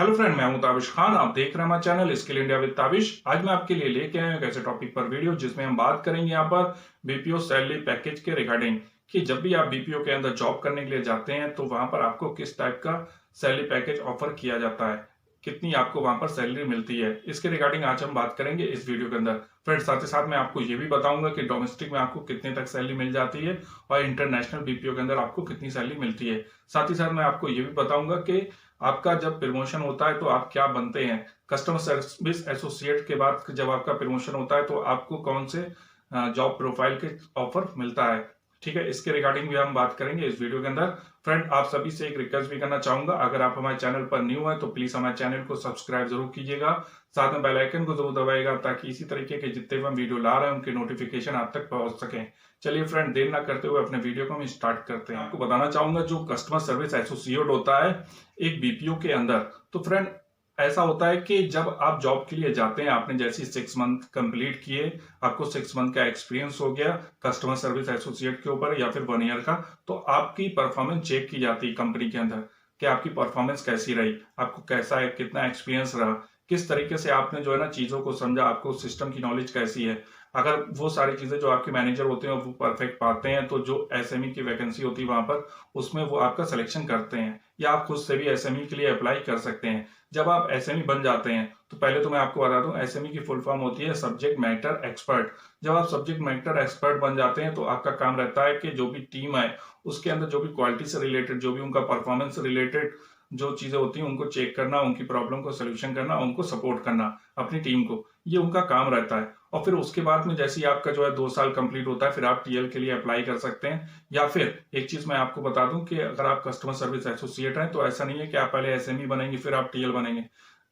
Hello friend, मैं हूं ताबिश खान। आप देख रहे हैं हमारा channel skill India with Tabish. आज मैं आपके लिए लेके आया हूं एक ऐसे टॉपिक पर वीडियो जिसमें हम बात करेंगे यहाँ पर बीपीओ सैलरी पैकेज के रिगार्डिंग कि जब भी आप बीपीओ के अंदर जॉब करने के लिए जाते हैं तो वहां पर आपको किस टाइप का सैलरी पैकेज ऑफर किया जाता है, कितनी आपको वहां पर सैलरी मिलती है, इसके रिगार्डिंग आज हम बात करेंगे इस वीडियो के अंदर। फ्रेंड, साथ ही साथ मैं आपको ये भी बताऊंगा कि डोमेस्टिक में आपको कितने तक सैलरी मिल जाती है और इंटरनेशनल बीपीओ के अंदर आपको कितनी सैलरी मिलती है। साथ ही साथ मैं आपको ये भी बताऊंगा कि आपका जब प्रमोशन होता है तो आप क्या बनते हैं। कस्टमर सर्विस एसोसिएट के बाद जब आपका प्रमोशन होता है तो आपको कौन से जॉब प्रोफाइल के ऑफर मिलता है। ठीक है, इसके रिगार्डिंग भी हम बात करेंगे इस वीडियो के अंदर। फ्रेंड, आप सभी से एक रिक्वेस्ट भी करना चाहूंगा, अगर आप हमारे चैनल पर न्यू हैं तो प्लीज हमारे चैनल को सब्सक्राइब जरूर कीजिएगा, साथ में बेल आइकन को जरूर दबाइएगा ताकि इसी तरीके के जितने भी हम वीडियो ला रहे हैं उनकी नोटिफिकेशन आप तक पहुंच सके। चलिए फ्रेंड, देर ना करते हुए अपने वीडियो को हम स्टार्ट करते हैं। आपको बताना चाहूंगा जो कस्टमर सर्विस एसोसिएट होता है एक बीपीओ के अंदर, तो फ्रेंड ऐसा होता है कि जब आप जॉब के लिए जाते हैं, आपने जैसे 6 मंथ कंप्लीट किए, आपको 6 मंथ का एक्सपीरियंस हो गया कस्टमर सर्विस एसोसिएट के ऊपर या फिर 1 ईयर का, तो आपकी परफॉर्मेंस चेक की जाती है कंपनी के अंदर कि आपकी परफॉर्मेंस कैसी रही, आपको कैसा है, कितना एक्सपीरियंस रहा, किस तरीके से आपने जो है ना चीजों को समझा, आपको सिस्टम की नॉलेज कैसी है। अगर वो सारी चीजें जो आपके मैनेजर होते हैं वो परफेक्ट पाते हैं तो जो एसएमई की वैकेंसी होती है वहां पर उसमें वो आपका सिलेक्शन करते हैं, या आप खुद से भी एसएमई के लिए अप्लाई कर सकते हैं। जब आप एसएमई बन जाते हैं तो पहले तो मैं आपको बता दूं, एसएमई की फुल फॉर्म होती है सब्जेक्ट मैटर एक्सपर्ट। जब आप सब्जेक्ट मैटर एक्सपर्ट बन जाते हैं तो आपका काम रहता है कि जो भी टीम है उसके अंदर जो भी क्वालिटी से रिलेटेड, जो भी उनका परफॉर्मेंस से रिलेटेड जो चीजें होती हैं उनको चेक करना, उनकी प्रॉब्लम को सोल्यूशन करना, उनको सपोर्ट करना अपनी टीम को, ये उनका काम रहता है। और फिर उसके बाद में जैसे ही आपका जो है 2 साल कंप्लीट होता है फिर आप टीएल के लिए अप्लाई कर सकते हैं। या फिर एक चीज मैं आपको बता दूं कि अगर आप कस्टमर सर्विस एसोसिएट हैं तो ऐसा नहीं है कि आप पहले एसएमई बनेंगे फिर आप टीएल बनेंगे।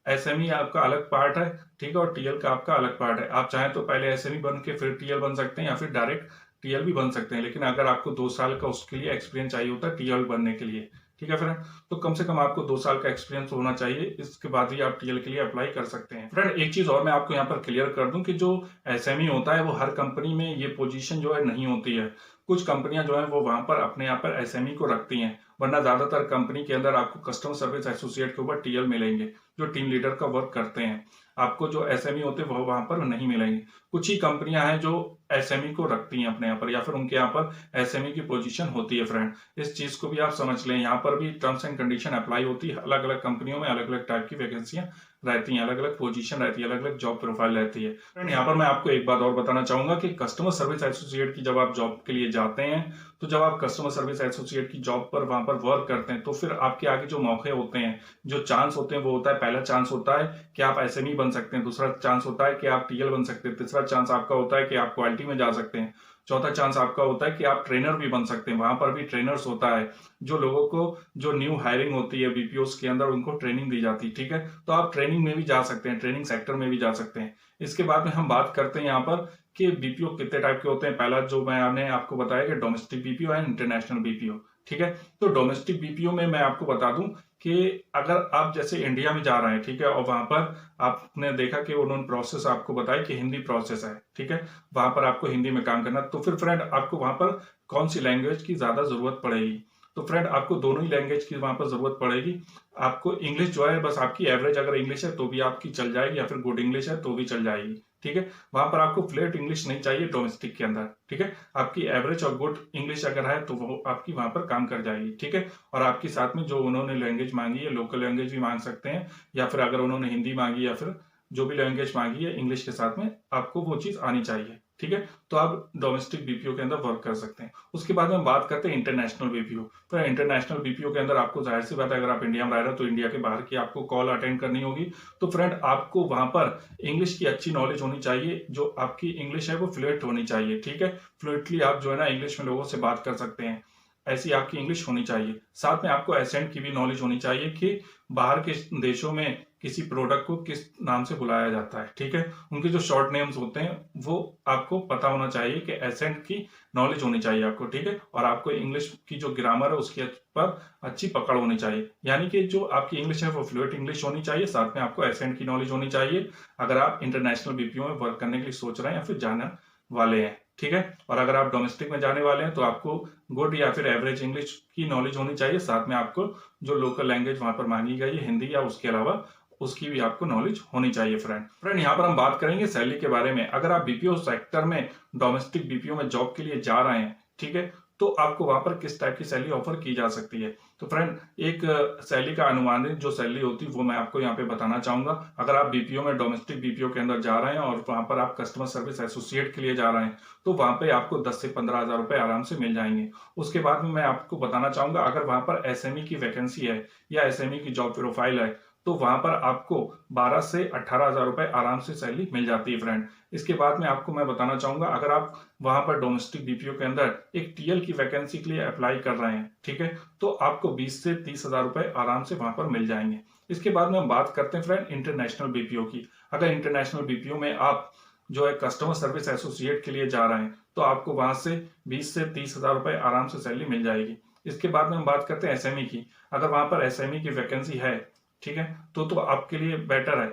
एसएमई आपका अलग पार्ट है, ठीक है, और टीएल का आपका अलग पार्ट है। आप चाहें तो पहले एसएमई बन के फिर टीएल बन सकते हैं या फिर डायरेक्ट टीएल भी बन सकते हैं, लेकिन अगर आपको 2 साल का उसके लिए एक्सपीरियंस चाहिए होता है टीएल बनने के लिए, ठीक है फ्रेंड, तो कम से कम आपको 2 साल का एक्सपीरियंस होना चाहिए, इसके बाद ही आप टीएल के लिए अप्लाई कर सकते हैं। फ्रेंड, एक चीज और मैं आपको यहाँ पर क्लियर कर दूं कि जो एसएमई होता है वो हर कंपनी में ये पोजीशन जो है नहीं होती है। कुछ कंपनियां जो है वो वहां पर अपने यहाँ पर एसएमई को रखती हैं, वरना ज्यादातर कंपनी के अंदर आपको कस्टमर सर्विस एसोसिएट के ऊपर टीएल मिलेंगे जो टीम लीडर का वर्क करते हैं। आपको जो एसएमई होते हैं वो वहां पर नहीं मिलेंगे। कुछ ही कंपनियां हैं जो एसएमई को रखती हैं अपने यहाँ पर, या फिर उनके यहाँ पर एसएमई की पोजीशन होती है। फ्रेंड, इस चीज को भी आप समझ लें, यहाँ पर भी टर्म्स एंड कंडीशन अप्लाई होती है। अलग अलग कंपनियों में अलग अलग टाइप की वैकेंसियां रहती हैं, अलग अलग पोजीशन रहती है, अलग अलग जॉब प्रोफाइल रहती है। फ्रेंड, यहाँ पर मैं आपको एक बात और बताना चाहूंगा कि कस्टमर सर्विस एसोसिएट की जब आप जॉब के लिए जाते हैं, तो जब आप कस्टमर सर्विस एसोसिएट की जॉब पर वहां पर वर्क करते हैं तो फिर आपके आगे जो मौके होते हैं, जो चांस होते हैं, वो होता है, पहला चांस होता है कि आप एसएमई बन सकते हैं, दूसरा चांस होता है कि आप टीएल बन सकते हैं, तीसरा चांस आपका होता है कि आप क्वालिटी में जा सकते हैं, चौथा चांस आपका होता है कि आप ट्रेनर भी बन सकते हैं। वहां पर भी ट्रेनर्स होता है, जो लोगों को जो न्यू हायरिंग होती है बीपीओस के अंदर उनको ट्रेनिंग दी जाती है, ठीक है, तो आप ट्रेनिंग में भी जा सकते हैं, ट्रेनिंग सेक्टर में भी जा सकते हैं। इसके बाद में हम बात करते हैं यहाँ पर कि बीपीओ कितने टाइप के होते हैं। पहला जो मैंने आपको बताया कि domestic BPO and international BPO, ठीक है। तो डोमेस्टिक बीपीओ में मैं आपको बता दूं कि अगर आप जैसे इंडिया में जा रहे हैं, ठीक है, और वहां पर आपने देखा कि उन्होंने प्रोसेस आपको बताया कि हिंदी प्रोसेस है, ठीक है, वहां पर आपको हिंदी में काम करना, तो फिर फ्रेंड आपको वहां पर कौन सी लैंग्वेज की ज्यादा जरूरत पड़ेगी। तो फ्रेंड आपको दोनों ही लैंग्वेज की वहां पर जरूरत पड़ेगी। आपको इंग्लिश जो है बस आपकी एवरेज अगर इंग्लिश है तो भी आपकी चल जाएगी, या फिर गुड इंग्लिश है तो भी चल जाएगी, ठीक है। वहां पर आपको फ्लुएंट इंग्लिश नहीं चाहिए डोमेस्टिक के अंदर, ठीक है। आपकी एवरेज और गुड इंग्लिश अगर है तो वो आपकी वहां पर काम कर जाएगी, ठीक है। और आपके साथ में जो उन्होंने लैंग्वेज मांगी है, लोकल लैंग्वेज भी मांग सकते हैं, या फिर अगर उन्होंने हिंदी मांगी या फिर जो भी लैंग्वेज मांगी है इंग्लिश के साथ में आपको वो चीज आनी चाहिए, ठीक है। तो आप डोमेस्टिक बीपीओ के अंदर वर्क कर सकते हैं। उसके बाद में बात करते हैं इंटरनेशनल बीपीओ। तो इंटरनेशनल बीपीओ के अंदर आपको जाहिर सी बात है, अगर आप इंडिया में रह रहे हो तो इंडिया के बाहर की आपको कॉल अटेंड करनी होगी। तो फ्रेंड आपको वहां पर इंग्लिश की अच्छी नॉलेज होनी चाहिए, जो आपकी इंग्लिश है वो फ्लुएंट होनी चाहिए, ठीक है। फ्लुएंटली आप जो है ना इंग्लिश में लोगों से बात कर सकते हैं, ऐसी आपकी इंग्लिश होनी चाहिए। साथ में आपको एसेंट की भी नॉलेज होनी चाहिए कि बाहर के देशों में किसी प्रोडक्ट को किस नाम से बुलाया जाता है, ठीक है, उनके जो शॉर्ट नेम्स होते हैं वो आपको पता होना चाहिए, कि एसेंट की नॉलेज होनी चाहिए आपको, ठीक है। और आपको इंग्लिश की जो ग्रामर है उसके पर अच्छी पकड़ होनी चाहिए, यानी कि जो आपकी इंग्लिश है वो फ्लुएंट इंग्लिश होनी चाहिए। साथ में आपको एसेंट की नॉलेज होनी चाहिए अगर आप इंटरनेशनल बीपीओ में वर्क करने के लिए सोच रहे हैं या फिर जाने वाले हैं, ठीक है। और अगर आप डोमेस्टिक में जाने वाले हैं तो आपको गुड या फिर एवरेज इंग्लिश की नॉलेज होनी चाहिए, साथ में आपको जो लोकल लैंग्वेज वहां पर मांगी गई है हिंदी या उसके अलावा उसकी भी आपको नॉलेज होनी चाहिए। फ्रेंड यहाँ पर हम बात करेंगे सैलरी के बारे में। अगर आप बीपीओ सेक्टर में डोमेस्टिक बीपीओ में जॉब के लिए जा रहे हैं, ठीक है, तो आपको वहां पर किस टाइप की सैलरी ऑफर की जा सकती है। तो फ्रेंड एक सैलरी का अनुमानित जो सैलरी होती है वो मैं आपको यहाँ पे बताना चाहूंगा। अगर आप बीपीओ में डोमेस्टिक बीपीओ के अंदर जा रहे हैं और वहां पर आप कस्टमर सर्विस एसोसिएट के लिए जा रहे हैं तो वहां पे आपको 10 से 15 हजार रुपए आराम से मिल जाएंगे। उसके बाद में मैं आपको बताना चाहूंगा अगर वहां पर एसएमई की वैकेंसी है या एसएमई की जॉब प्रोफाइल है तो वहां पर आपको 12 से 18 हजार रुपए आराम से सैलरी मिल जाती है। फ्रेंड इसके बाद में आपको मैं बताना चाहूंगा अगर आप वहां पर डोमेस्टिक बीपीओ के अंदर एक टीएल की वैकेंसी के लिए अप्लाई कर रहे हैं, ठीक है, तो आपको 20 से 30 हजार रुपए आराम से वहां पर मिल जाएंगे। इसके बाद में हम बात करते हैं फ्रेंड इंटरनेशनल बीपीओ की। अगर इंटरनेशनल बीपीओ में आप जो है कस्टमर सर्विस एसोसिएट के लिए जा रहे हैं तो आपको वहां से 20 से 30 हजार रुपए आराम से सैलरी मिल जाएगी। इसके बाद में हम बात करते हैं एसएमई की। अगर वहां पर एसएमई की वैकेंसी है, ठीक है, तो आपके लिए बेटर है,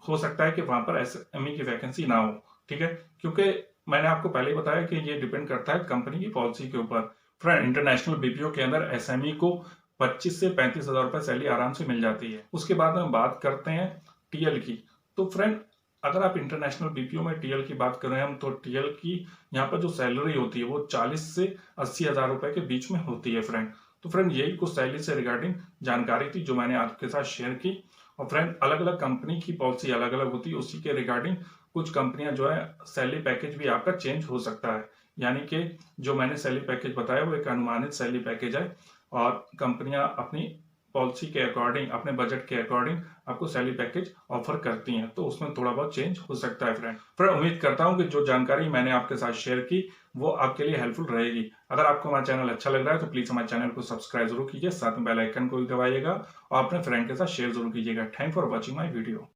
हो सकता है कि वहां पर एसएमई की वैकेंसी ना हो, ठीक है, क्योंकि मैंने आपको पहले ही बताया कि ये डिपेंड करता है कंपनी की पॉलिसी के ऊपर। फ्रेंड इंटरनेशनल बीपीओ के अंदर एसएमई को 25 से 35 हजार रुपए सैलरी आराम से मिल जाती है। उसके बाद में हम बात करते हैं टीएल की। तो फ्रेंड अगर आप इंटरनेशनल बीपीओ में टीएल की बात कर रहे हैं हम, तो टीएल की यहाँ पर जो सैलरी होती है वो 40 से 80 हजार रुपए के बीच में होती है। फ्रेंड तो फ्रेंड यही कुछ सैलरी से रिगार्डिंग जानकारी थी जो मैंने आपके साथ शेयर की। और फ्रेंड अलग अलग कंपनी की पॉलिसी अलग अलग होती है, उसी के रिगार्डिंग कुछ कंपनियां जो है सैलरी पैकेज भी आपका चेंज हो सकता है। यानी कि जो मैंने सैलरी पैकेज बताया वो एक अनुमानित सैलरी पैकेज है और कंपनियां अपनी पॉलिसी के अकॉर्डिंग अपने बजट के अकॉर्डिंग आपको सैलरी पैकेज ऑफर करती हैं, तो उसमें थोड़ा बहुत चेंज हो सकता है। फ्रेंड उम्मीद करता हूं कि जो जानकारी मैंने आपके साथ शेयर की वो आपके लिए हेल्पफुल रहेगी। अगर आपको हमारा चैनल अच्छा लग रहा है तो प्लीज हमारे चैनल को सब्सक्राइब जरूर कीजिए, साथ में बेल आइकन को भी दबाइएगा और अपने फ्रेंड के साथ शेयर जरूर कीजिएगा। Thank for watching my video.